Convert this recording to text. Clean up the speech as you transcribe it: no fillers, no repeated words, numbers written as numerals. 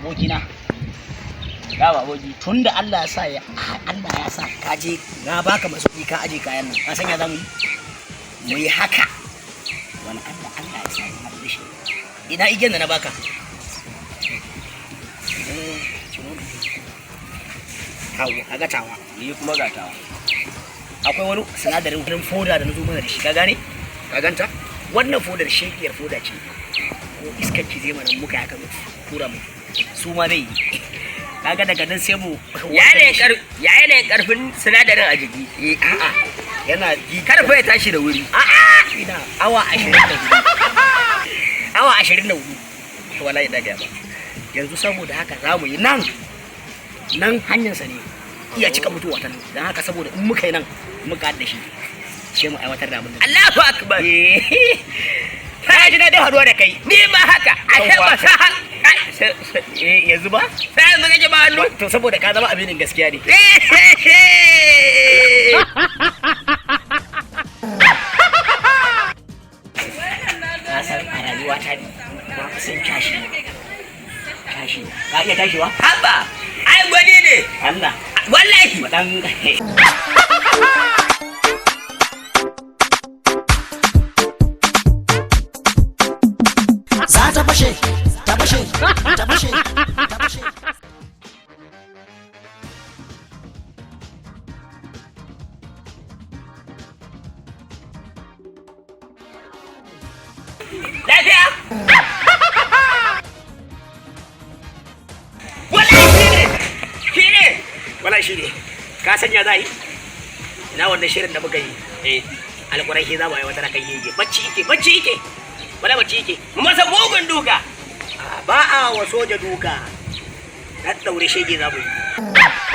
abokina ya ba aboki tunda Allah ya sa ka je na baka masauki ka aje kayan nan ka sanya zamu yi mu yi haka wani Allah ya sa mu haɗu shi ina igiyar da na baka kawo kaga tawa ni kuma ga tawa akwai wani sinadarin wurin foda da na zo mana da shi ka gane ka ganta wannan fodar shekiyar foda ce ko iskanci zai mana muka haka mu tura mu su ma zai yi kaga daga nan sai mu yanayin karfin sinadarin a jiki a'a yana karfe ya tashi da wuri ina awa 24 wallahi da gaba yanzu saboda haka za mu yi nan hanyarsa ne iya cika mutuwa ta nan don haka saboda in muka yi nan muka haɗa shi sai mu aiwatar da abin Allahu akbar ta ji daɗin haɗuwa da kai ni ma haka a ba sa yanzu ba sai yanzu kake ba hannu to saboda ka zama abinin gaskiya ne na san a rayuwa ta ne na fi son tashi ka iya tashiwa haba ai gwani ne Allah wallahi dan za ta fashe ta fashe ta fashe ta fashe lafiya wallahi shi ne ka sanya za yi ina wannan shirin da muka yi alƙurai shi za mu aiwatar kai yake bacci yake wala bacci yake masa mugun duka ba a wa soja duka na daure shege za mu yi